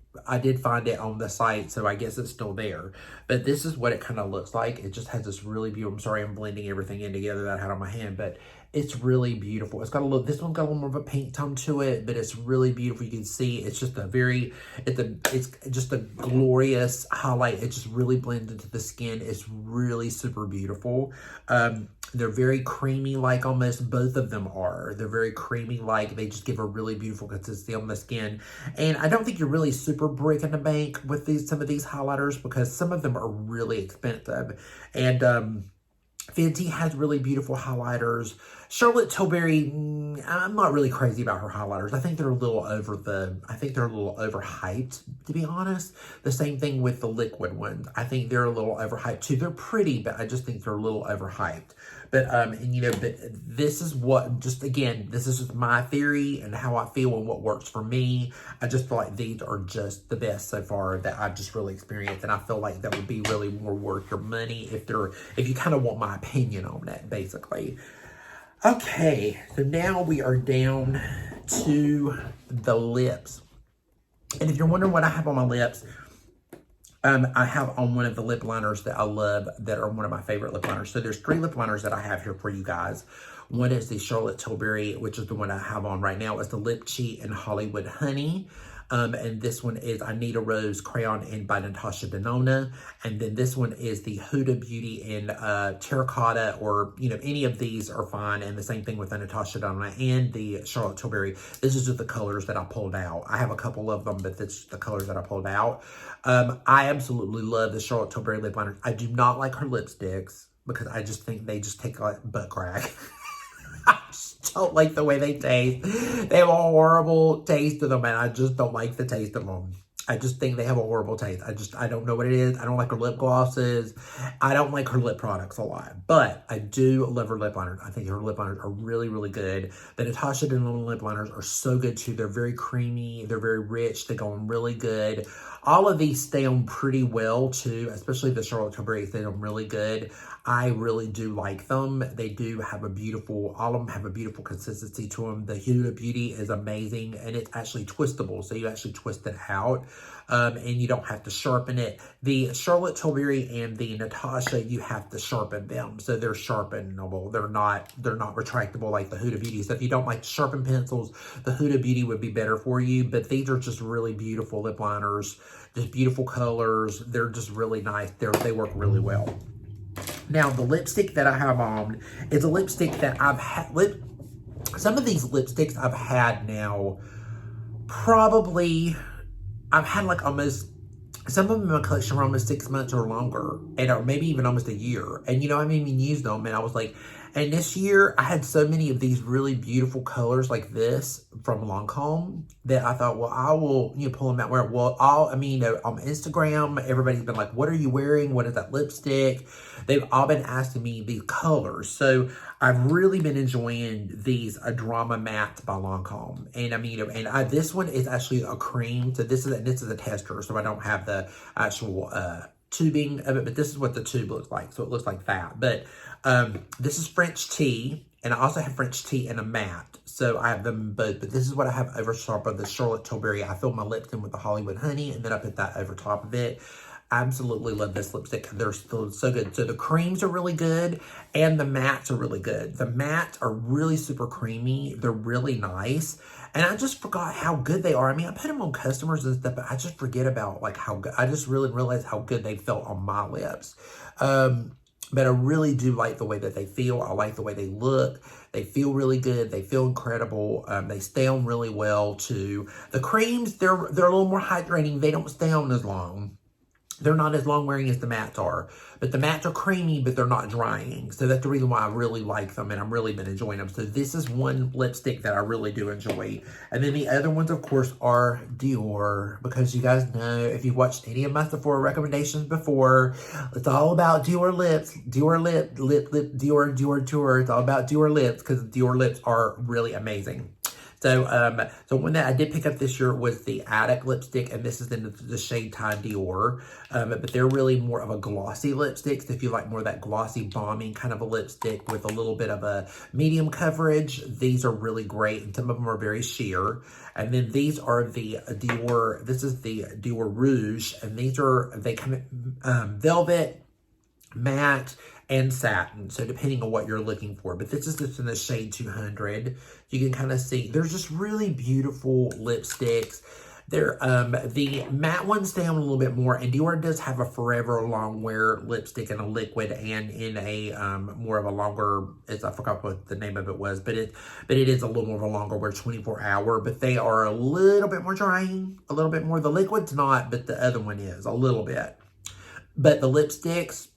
find it on the site, so I guess it's still there. But this is what it kind of looks like. It just has this really beautiful, I'm sorry, I'm blending everything in together that I had on my hand, but it's really beautiful. It's got a little, this one's got a little more of a pink tone to it, but it's really beautiful. You can see it's just it's just a glorious highlight. It just really blends into the skin. It's really super beautiful. They're very creamy, like almost both of them are. They're very creamy, like they just give a really beautiful consistency on the skin. And I don't think you're really super breaking the bank with some of these highlighters because some of them are really expensive. And Fenty has really beautiful highlighters. Charlotte Tilbury, I'm not really crazy about her highlighters. I think they're a little overhyped, to be honest. The same thing with the liquid ones. I think they're a little overhyped too. They're pretty, but I just think they're a little overhyped. But, and you know, but this is what, just again, this is just my theory and how I feel and what works for me. I just feel like these are just the best so far that I've just really experienced. And I feel like that would be really more worth your money if you kind of want my opinion on that, basically. Okay, so now we are down to the lips. And if you're wondering what I have on my lips, I have on one of the lip liners that I love, that are one of my favorite lip liners. So there's 3 lip liners that I have here for you guys. One is the Charlotte Tilbury, which is the one I have on right now. It's the Lip Cheat and Hollywood Honey. And this one is I Need a Rose Crayon and by Natasha Denona. And then this one is the Huda Beauty in Terracotta, or, you know, any of these are fine. And the same thing with the Natasha Denona and the Charlotte Tilbury. This is just the colors that I pulled out. I have a couple of them, but that's the colors that I pulled out. I absolutely love the Charlotte Tilbury lip liners. I do not like her lipsticks because I just think they just take like butt crack. I just don't like the way they taste. They have a horrible taste to them, and I just don't like the taste of them. I just think they have a horrible taste. I don't know what it is. I don't like her lip glosses. I don't like her lip products a lot, but I do love her lip liners. I think her lip liners are really, really good. The Natasha Denona lip liners are so good too. They're very creamy. They're very rich. They go on really good. All of these stay on pretty well too, especially the Charlotte Tilbury. They stay on really good. I really do like them. They do have a beautiful, all of them have a beautiful consistency to them. The Huda Beauty is amazing, and it's actually twistable. So you actually twist it out, and you don't have to sharpen it. The Charlotte Tilbury and the Natasha, you have to sharpen them. So they're sharpenable. They're not retractable like the Huda Beauty. So if you don't like sharpen pencils, the Huda Beauty would be better for you. But these are just really beautiful lip liners, just beautiful colors. They're just really nice. They work really well. Now, the lipstick that I have on is a lipstick that I've had, some of these lipsticks I've had now, probably, I've had like almost, some of them in my collection were almost 6 months or longer, or maybe even almost a year. And, you know, I mean, used them, and I was like, And this year, I had so many of these really beautiful colors like this from Lancome that I thought, well, I will, pull them out. Well, on Instagram, everybody's been like, what are you wearing? What is that lipstick? They've all been asking me these colors. So I've really been enjoying these Drama Matte by Lancome. And this one is actually a cream. So this is a tester, so I don't have the actual tubing of it, but this is what the tube looks like. So it looks like that. But this is French tea, and I also have French tea in a matte. So I have them both, but this is what I have over top of the Charlotte Tilbury. I filled my lips in with the Hollywood Honey, and then I put that over top of it. Absolutely love this lipstick. They're still so good. So the creams are really good, and the mattes are really good. The mattes are really super creamy. They're really nice. And I just forgot how good they are. I mean, I put them on customers and stuff, but I just forget about like how good. I just really realized how good they felt on my lips. But I really do like the way that they feel. I like the way they look. They feel really good. They feel incredible. They stay on really well too. The creams, they're a little more hydrating. They don't stay on as long. They're not as long wearing as the mattes are, but the mattes are creamy, but they're not drying. So that's the reason why I really like them, and I've really been enjoying them. So this is one lipstick that I really do enjoy. And then the other ones, of course, are Dior, because you guys know, if you've watched any of my Sephora recommendations before, it's all about Dior lips, Dior Dior. It's all about Dior lips, because Dior lips are really amazing. So, one that I did pick up this year was the Addict lipstick, and this is in the shade Time Dior. But they're really more of a glossy lipstick. So if you like more of that glossy, bombing kind of a lipstick with a little bit of a medium coverage, these are really great. And some of them are very sheer. And then these are the Dior, this is the Dior Rouge, and they come in velvet, matte, and satin, so depending on what you're looking for. But this is just in the shade 200. You can kind of see, there's just really beautiful lipsticks. They're, the matte ones stay on a little bit more, and Dior does have a forever long wear lipstick in a liquid and in a, more of a longer, I forgot what the name of it was, but it is a little more of a longer wear 24 hour, but they are a little bit more drying, a little bit more. The liquid's not, but the other one is a little bit. But the lipsticks,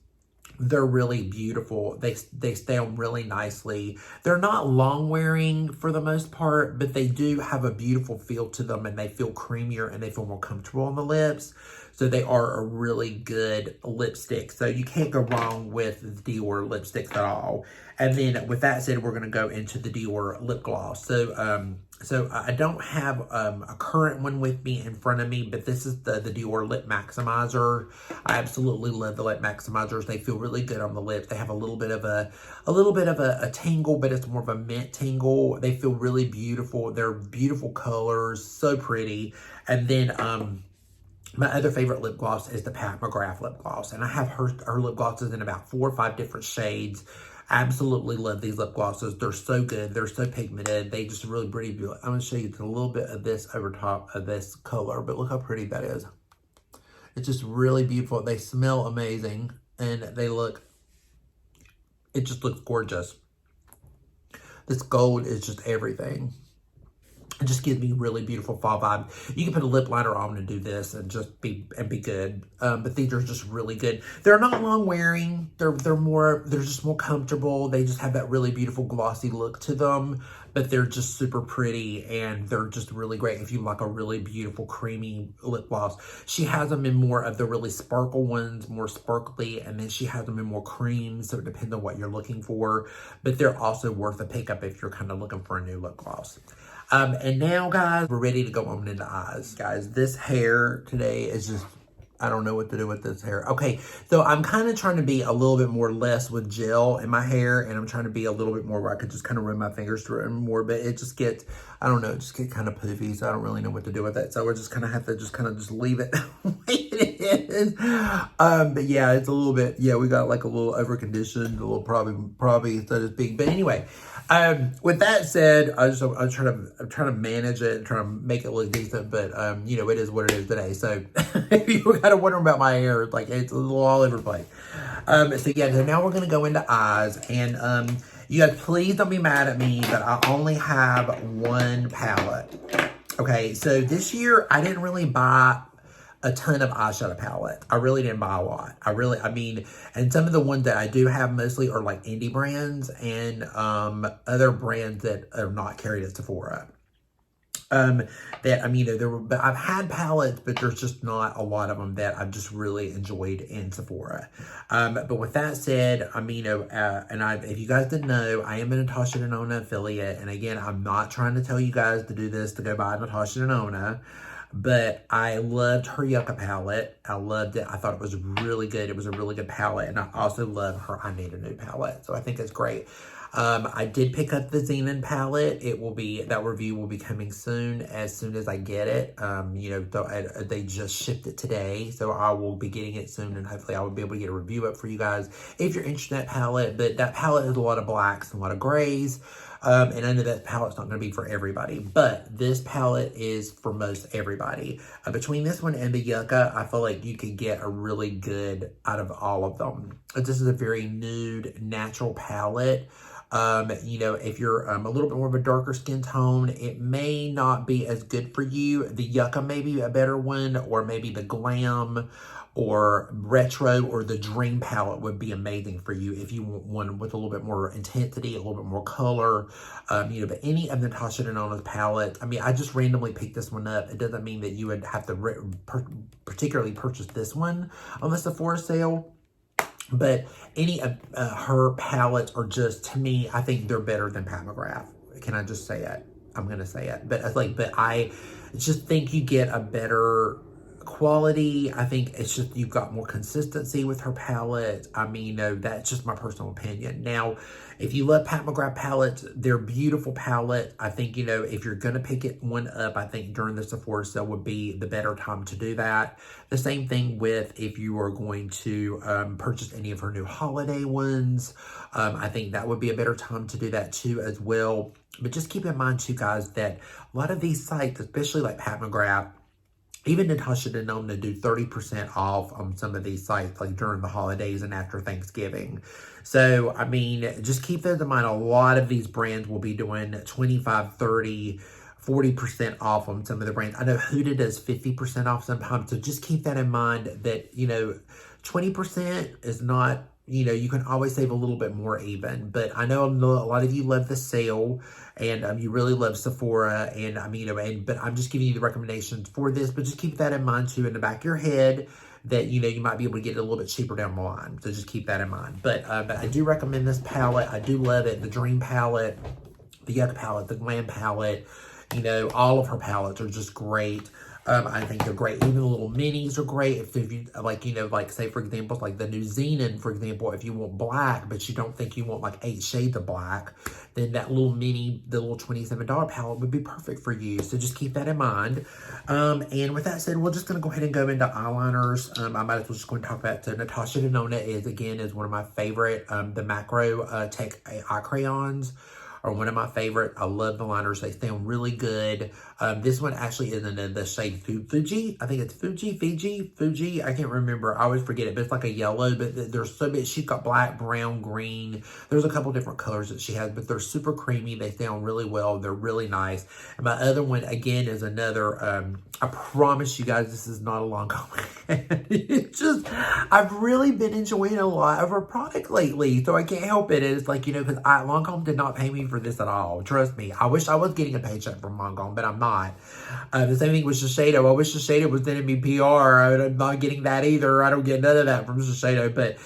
they're really beautiful. They stay on really nicely. They're not long wearing for the most part, but they do have a beautiful feel to them, and they feel creamier and they feel more comfortable on the lips. So they are a really good lipstick. So you can't go wrong with Dior lipsticks at all. And then with that said, we're going to go into the Dior lip gloss. So I don't have a current one with me in front of me, but this is the Dior Lip Maximizer. I absolutely love the Lip Maximizers. They feel really good on the lips. They have a little bit of a tingle, but it's more of a mint tingle. They feel really beautiful. They're beautiful colors, so pretty. And then my other favorite lip gloss is the Pat McGrath lip gloss, and I have her lip glosses in about 4 or 5 different shades. Absolutely love these lip glosses. They're so good. They're so pigmented. They just really pretty. I'm going to show you a little bit of this over top of this color, but look how pretty that is. It's just really beautiful. They smell amazing, and it just looks gorgeous. This gold is just everything. It just gives me really beautiful fall vibe. You can put a lip liner on and do this and just be good. But these are just really good. They're not long wearing. They're just more comfortable. They just have that really beautiful glossy look to them. But they're just super pretty, and they're just really great if you like a really beautiful creamy lip gloss. She has them in more of the really sparkle ones, more sparkly, and then she has them in more cream, so it depends on what you're looking for. But they're also worth a pickup if you're kind of looking for a new lip gloss. And now, guys, we're ready to go on into eyes. Guys, this hair today is just, I don't know what to do with this hair. Okay, so I'm kind of trying to be a little bit less with gel in my hair, and I'm trying to be a little bit more where I could just kind of run my fingers through it more, but it just gets, I don't know, it just gets kind of poofy, so I don't really know what to do with that. So we're just kind of have to just leave it the way it is. But yeah, it's a little bit, yeah, we got like a little over-conditioned, a little probably, so to speak. But anyway, with that said, I'm trying to manage it and trying to make it look decent, but you know, it is what it is today. So if you kind of wondering about my hair, like it's a little all over the place. So yeah, so now we're gonna go into eyes, and you guys, please don't be mad at me, but I only have one palette. Okay, so this year I didn't really buy a ton of eyeshadow palettes. I really didn't buy a lot. I mean, and some of the ones that I do have mostly are like indie brands and other brands that are not carried at Sephora. That, I mean, but I've had palettes, but there's just not a lot of them that I've just really enjoyed in Sephora. But with that said, I mean, if you guys didn't know, I am a Natasha Denona affiliate. And again, I'm not trying to tell you guys to do this to go buy Natasha Denona. But I loved her Yucca palette. I loved it. I thought it was really good. It was a really good palette. And I also love her I Need a New palette. So I think it's great. I did pick up the Xenon palette. That review will be coming soon as I get it. You know, they just shipped it today. So I will be getting it soon. And hopefully I will be able to get a review up for you guys if you're interested in that palette. But that palette has a lot of blacks and a lot of grays. And I know that palette's not going to be for everybody, but this palette is for most everybody. Between this one and the Yucca, I feel like you could get a really good out of all of them. This is a very nude, natural palette. You know, if you're a little bit more of a darker skin tone, it may not be as good for you. The Yucca may be a better one, or maybe the Glam or Retro or the Dream palette would be amazing for you if you want one with a little bit more intensity, a little bit more color. You know, but any of Natasha Denona's palettes, I mean, I just randomly picked this one up. It doesn't mean that you would have to particularly purchase this one on the Sephora sale. But any of her palettes are just, to me, I think they're better than Pat McGrath. Can I just say it? I'm going to say it. But I just think you get a better quality. I think it's just, you've got more consistency with her palette. I mean, no, that's just my personal opinion. Now, if you love Pat McGrath palettes, they're beautiful palette. I think, you know, if you're going to pick one up, I think during the Sephora sale would be the better time to do that. The same thing with if you are going to purchase any of her new holiday ones. I think that would be a better time to do that too as well. But just keep in mind too, guys, that a lot of these sites, especially like Pat McGrath, even Natasha Denona, do 30% off on some of these sites, like during the holidays and after Thanksgiving. So, I mean, just keep that in mind. A lot of these brands will be doing 25, 30, 40% off on some of the brands. I know Huda does 50% off sometimes. So just keep that in mind that, you know, 20% is not, you know, you can always save a little bit more even. But I know a lot of you love the sale and you really love Sephora. And I mean, you know, but I'm just giving you the recommendations for this. But just keep that in mind too in the back of your head that, you know, you might be able to get it a little bit cheaper down the line. So just keep that in mind. But I do recommend this palette. I do love it. The Dream palette, the Yucca palette, the Glam palette. You know, all of her palettes are just great. I think they're great. Even the little minis are great. If you, like, you know, like, say, for example, like the new Xenon, for example, if you want black, but you don't think you want, like, 8 shades of black, then that little mini, the little $27 palette would be perfect for you. So just keep that in mind. And with that said, we're just going to go ahead and go into eyeliners. I might as well just go and talk about, so Natasha Denona is one of my favorite, the Macro Tech eye crayons are one of my favorite. I love the liners. They sound really good. This one actually is in the shade Fuji. I think it's Fuji. I can't remember. I always forget it, but it's like a yellow, but there's so many. She's got black, brown, green. There's a couple different colors that she has, but they're super creamy. They sound really well. They're really nice. And my other one, again, is another, I promise you guys, this is not a Lancome. It's just, I've really been enjoying a lot of her product lately, so I can't help it. It's like, you know, because Lancome did not pay me for this at all. Trust me. I wish I was getting a paycheck from Lancome, but I'm not. The same thing with Shiseido. I wish Shiseido was sending me PR. I'm not getting that either. I don't get none of that from Shiseido. But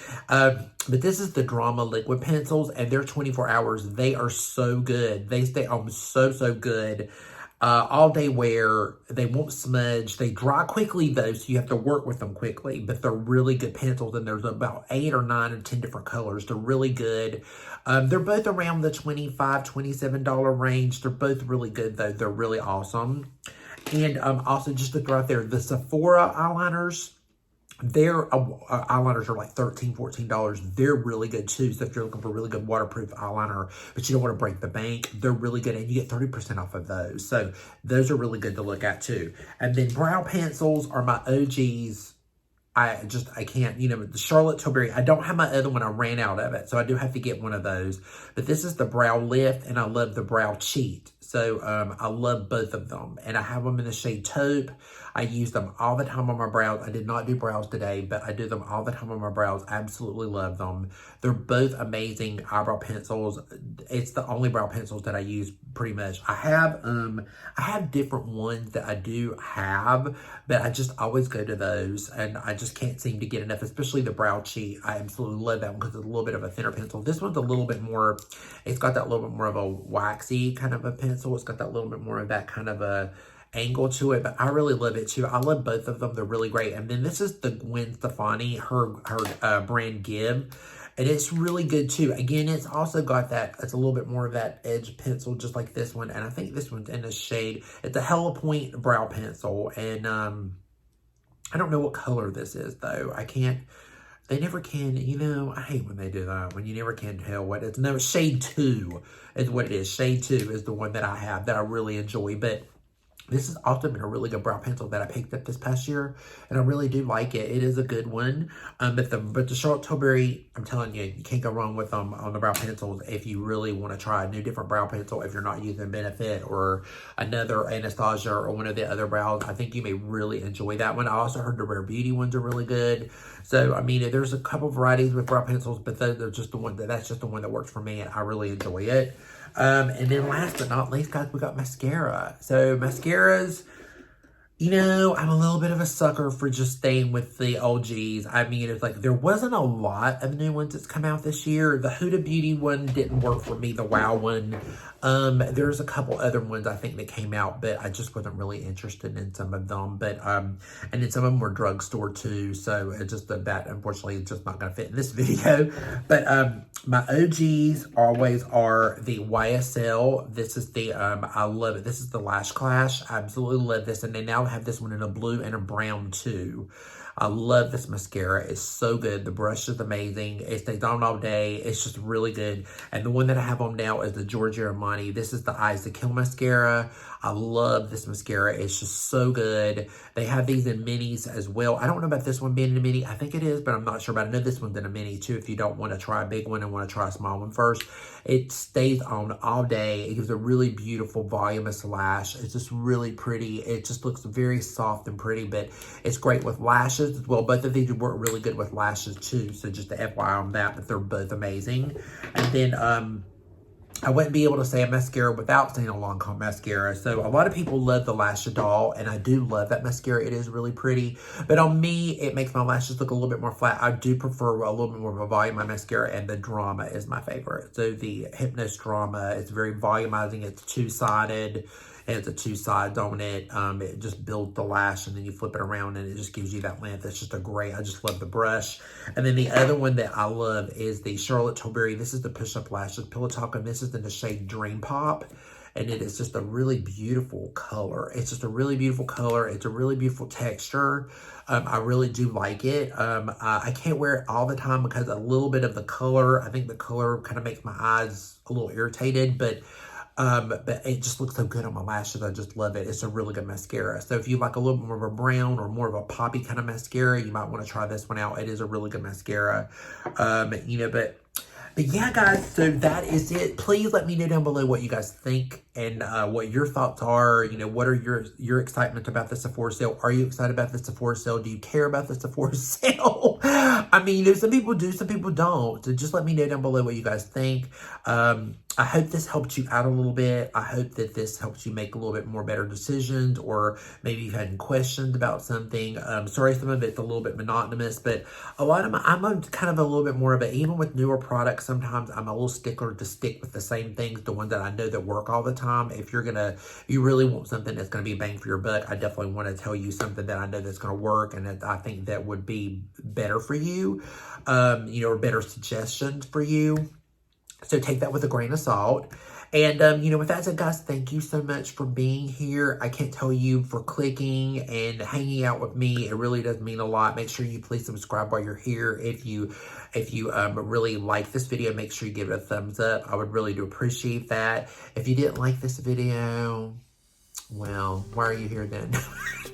this is the Drama liquid pencils, and they're 24 hours. They are so good. They stay on so good. All day wear. They won't smudge. They dry quickly though, so you have to work with them quickly, but they're really good pencils, and there's about 8 or 9 or 10 different colors. They're really good. They're both around the $25, $27 range. They're both really good though. They're really awesome. And also just to throw out there, the Sephora eyeliners, their eyeliners are like $13, $14. They're really good too. So if you're looking for a really good waterproof eyeliner, but you don't want to break the bank, they're really good. And you get 30% off of those. So those are really good to look at too. And then brow pencils are my OGs. I can't, you know, the Charlotte Tilbury, I don't have my other one. I ran out of it. So I do have to get one of those. But this is the Brow Lift, and I love the Brow Cheat. So I love both of them. And I have them in the shade taupe. I use them all the time on my brows. I did not do brows today, but I do them all the time on my brows. Absolutely love them. They're both amazing eyebrow pencils. It's the only brow pencils that I use pretty much. I have different ones that I do have, but I just always go to those, and I just can't seem to get enough, especially the Brow Cheat. I absolutely love that one because it's a little bit of a thinner pencil. This one's a little bit more, it's got that little bit more of a waxy kind of a pencil. It's got that little bit more of that kind of a angle to it, but I really love it too. I love both of them. They're really great. And then this is the Gwen Stefani, her brand Give. And it's really good too. Again, it's also got that, it's a little bit more of that edge pencil, just like this one. And I think this one's in the shade, it's a Hella Point brow pencil. And I don't know what color this is though. They never can, you know, I hate when they do that, when you never can tell what it's. No, shade 2 is what it is. Shade 2 is the one that I have that I really enjoy. But this has also been a really good brow pencil that I picked up this past year, and I really do like it. It is a good one. But the Charlotte Tilbury, I'm telling you, you can't go wrong with them on the brow pencils if you really want to try a new different brow pencil. If you're not using Benefit or another Anastasia or one of the other brows, I think you may really enjoy that one. I also heard the Rare Beauty ones are really good. So, I mean, there's a couple varieties with brow pencils, but they're just the one that's just the one that works for me, and I really enjoy it. And then last but not least, guys, we got mascara. So mascaras, you know, I'm a little bit of a sucker for just staying with the OGs. I mean, it's like there wasn't a lot of new ones that's come out this year. The Huda Beauty one didn't work for me, the Wow one. There's a couple other ones I think that came out, but I just wasn't really interested in some of them. But and then some of them were drugstore too, so it's just that unfortunately it's just not gonna fit in this video. But my OGs always are the YSL. This is the I love it. This is the Lash Clash. I absolutely love this, and they now have this one in a blue and a brown too. I love this mascara. It's so good. The brush is amazing. It stays on all day. It's just really good. And the one that I have on now is the Giorgio Armani. This is the Eyes to Kill mascara. I love this mascara. It's just so good. They have these in minis as well. I don't know about this one being in a mini. I think it is, but I'm not sure. But I know this one's in a mini too if you don't want to try a big one and want to try a small one first. It stays on all day. It gives a really beautiful voluminous lash. It's just really pretty. It just looks very soft and pretty, but it's great with lashes as well. Both of these work really good with lashes too. So just the FYI on that, but they're both amazing. And then I wouldn't be able to say a mascara without saying a Lancome mascara. So a lot of people love the Lash Doll, and I do love that mascara. It is really pretty. But on me, it makes my lashes look a little bit more flat. I do prefer a little bit more of a volume my mascara, and the Drama is my favorite. So the Hypnos Drama is very volumizing. It's two-sided. It has the two sides on it. It just builds the lash, and then you flip it around, and it just gives you that length. It's just a great, I just love the brush. And then the other one that I love is the Charlotte Tilbury. This is the Push-Up Lashes Pillow Talk, and this is in the shade Dream Pop. And it is just a really beautiful color. It's just a really beautiful color. It's a really beautiful texture. I really do like it. I can't wear it all the time because a little bit of the color, I think the color kind of makes my eyes a little irritated, but it just looks so good on my lashes. I just love it. It's a really good mascara. So if you like a little more of a brown or more of a poppy kind of mascara, you might want to try this one out. It is a really good mascara. You know, but yeah, guys, so that is it. Please let me know down below what you guys think and what your thoughts are. You know, what are your excitement about the Sephora sale? Are you excited about the Sephora sale? Do you care about the Sephora sale? I mean, you know, some people do, some people don't. So just let me know down below what you guys think. I hope this helped you out a little bit. I hope that this helps you make a little bit more better decisions, or maybe you've had questions about something. Sorry, some of it's a little bit monotonous, but a lot of I'm kind of a little bit more of it. Even with newer products, sometimes I'm a little stickler to stick with the same things, the ones that I know that work all the time. If you really want something that's going to be bang for your buck, I definitely want to tell you something that I know that's going to work and that I think that would be better for you, you know, or better suggestions for you. So take that with a grain of salt. And, you know, with that said, guys, thank you so much for being here. I can't tell you for clicking and hanging out with me. It really does mean a lot. Make sure you please subscribe while you're here. If you really like this video, make sure you give it a thumbs up. I would really do appreciate that. If you didn't like this video, well, why are you here then?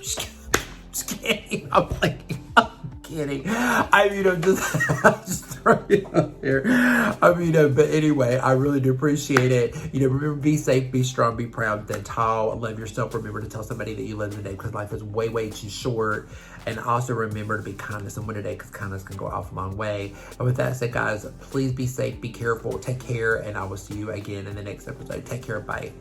Just kidding. I'm kidding. I mean, I'm just right out there. I mean, but anyway, I really do appreciate it. You know, remember, be safe, be strong, be proud, stand tall, love yourself. Remember to tell somebody that you love them today, because life is way, way too short. And also remember to be kind to someone today, because kindness can go off a long way. And with that said, guys, please be safe, be careful, take care, and I will see you again in the next episode. Take care, bye.